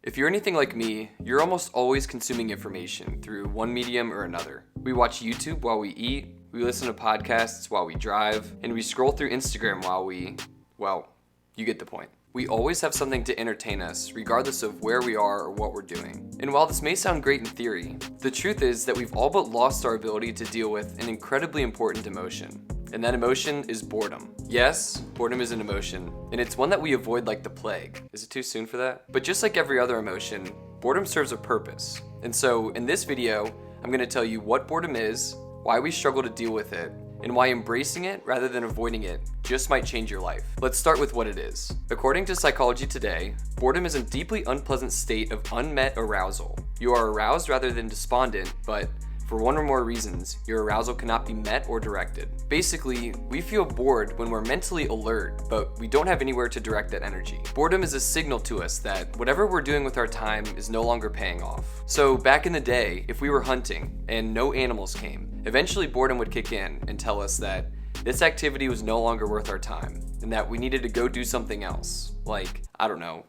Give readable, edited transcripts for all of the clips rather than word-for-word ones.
If you're anything like me, you're almost always consuming information through one medium or another. We watch YouTube while we eat, we listen to podcasts while we drive, and we scroll through Instagram while you get the point. We always have something to entertain us, regardless of where we are or what we're doing. And while this may sound great in theory, the truth is that we've all but lost our ability to deal with an incredibly important emotion. And that emotion is boredom. Yes, boredom is an emotion, and it's one that we avoid like the plague. Is it too soon for that? But just like every other emotion, boredom serves a purpose. And so in this video, I'm going to tell you what boredom is, why we struggle to deal with it, and why embracing it rather than avoiding it just might change your life. Let's start with what it is. According to Psychology Today, boredom is a deeply unpleasant state of unmet arousal. You are aroused rather than despondent, but for one or more reasons, your arousal cannot be met or directed. Basically, we feel bored when we're mentally alert, but we don't have anywhere to direct that energy. Boredom is a signal to us that whatever we're doing with our time is no longer paying off. So back in the day, if we were hunting and no animals came, eventually boredom would kick in and tell us that this activity was no longer worth our time and that we needed to go do something else, like, I don't know,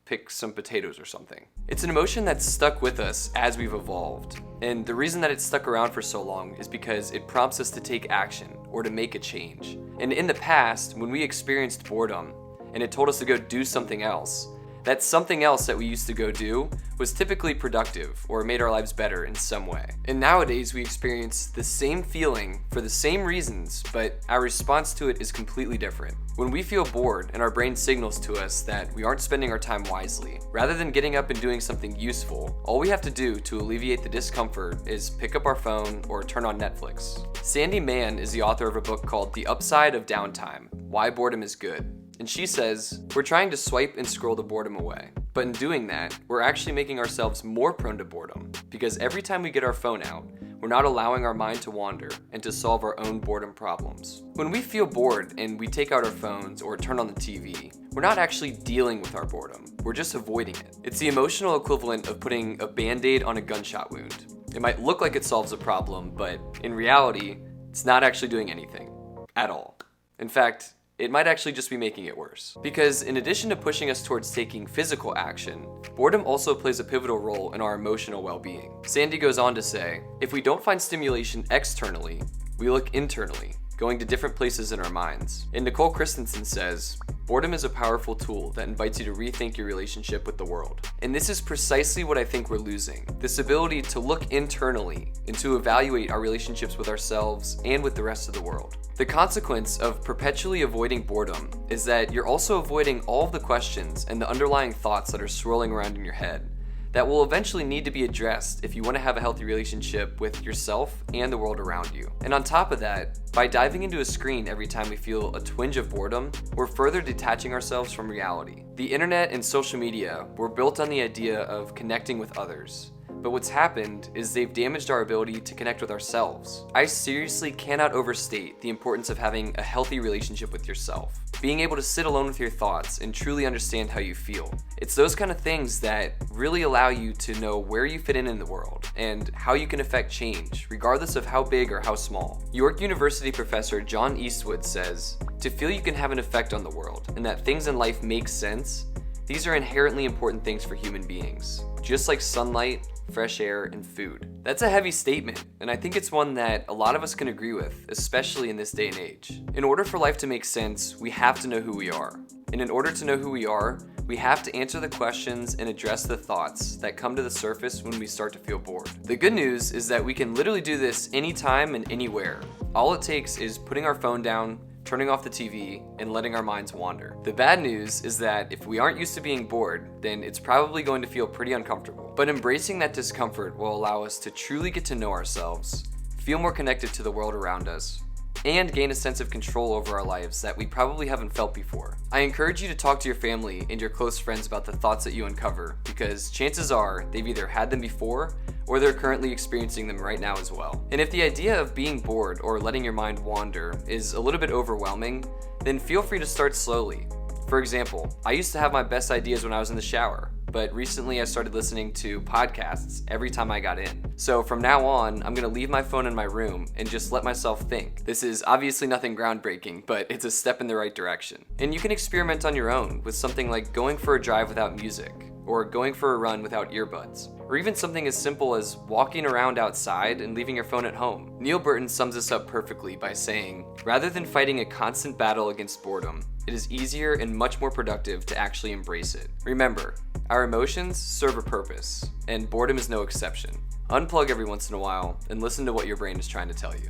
pick some potatoes or something. It's an emotion that's stuck with us as we've evolved. And the reason that it's stuck around for so long is because it prompts us to take action or to make a change. And in the past, when we experienced boredom and it told us to go do something else, that something else that we used to go do was typically productive or made our lives better in some way. And nowadays we experience the same feeling for the same reasons, but our response to it is completely different. When we feel bored and our brain signals to us that we aren't spending our time wisely, rather than getting up and doing something useful, all we have to do to alleviate the discomfort is pick up our phone or turn on Netflix. Sandy Mann is the author of a book called The Upside of Downtime: Why Boredom is Good. And she says, we're trying to swipe and scroll the boredom away. But in doing that, we're actually making ourselves more prone to boredom, because every time we get our phone out, we're not allowing our mind to wander and to solve our own boredom problems. When we feel bored and we take out our phones or turn on the TV, we're not actually dealing with our boredom, we're just avoiding it. It's the emotional equivalent of putting a band-aid on a gunshot wound. It might look like it solves a problem, but in reality, it's not actually doing anything at all. In fact, it might actually just be making it worse. Because in addition to pushing us towards taking physical action, boredom also plays a pivotal role in our emotional well-being. Sandy goes on to say, if we don't find stimulation externally, we look internally, going to different places in our minds. And Nicole Christensen says, boredom is a powerful tool that invites you to rethink your relationship with the world. And this is precisely what I think we're losing. This ability to look internally and to evaluate our relationships with ourselves and with the rest of the world. The consequence of perpetually avoiding boredom is that you're also avoiding all of the questions and the underlying thoughts that are swirling around in your head that will eventually need to be addressed if you want to have a healthy relationship with yourself and the world around you. And on top of that, by diving into a screen every time we feel a twinge of boredom, we're further detaching ourselves from reality. The internet and social media were built on the idea of connecting with others. But what's happened is they've damaged our ability to connect with ourselves. I seriously cannot overstate the importance of having a healthy relationship with yourself. Being able to sit alone with your thoughts and truly understand how you feel. It's those kind of things that really allow you to know where you fit in the world and how you can affect change, regardless of how big or how small. York University professor John Eastwood says, to feel you can have an effect on the world and that things in life make sense, these are inherently important things for human beings, just like sunlight, fresh air, and food. That's a heavy statement, and I think it's one that a lot of us can agree with, especially in this day and age. In order for life to make sense, we have to know who we are. And in order to know who we are, we have to answer the questions and address the thoughts that come to the surface when we start to feel bored. The good news is that we can literally do this anytime and anywhere. All it takes is putting our phone down, turning off the TV, and letting our minds wander. The bad news is that if we aren't used to being bored, then it's probably going to feel pretty uncomfortable. But embracing that discomfort will allow us to truly get to know ourselves, feel more connected to the world around us, and gain a sense of control over our lives that we probably haven't felt before. I encourage you to talk to your family and your close friends about the thoughts that you uncover, because chances are they've either had them before or they're currently experiencing them right now as well. And if the idea of being bored or letting your mind wander is a little bit overwhelming, then feel free to start slowly. For example, I used to have my best ideas when I was in the shower, but recently I started listening to podcasts every time I got in. So from now on, I'm gonna leave my phone in my room and just let myself think. This is obviously nothing groundbreaking, but it's a step in the right direction. And you can experiment on your own with something like going for a drive without music, or going for a run without earbuds, or even something as simple as walking around outside and leaving your phone at home. Neil Burton sums this up perfectly by saying, "Rather than fighting a constant battle against boredom, it is easier and much more productive to actually embrace it. Remember, our emotions serve a purpose, and boredom is no exception. Unplug every once in a while and listen to what your brain is trying to tell you."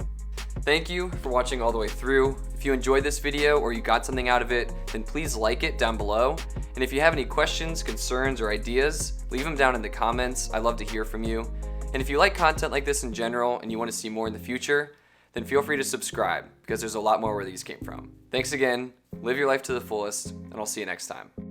Thank you for watching all the way through. If you enjoyed this video or you got something out of it, then please like it down below. And if you have any questions, concerns, or ideas, leave them down in the comments. I love to hear from you. And if you like content like this in general and you want to see more in the future, then feel free to subscribe because there's a lot more where these came from. Thanks again, live your life to the fullest, and I'll see you next time.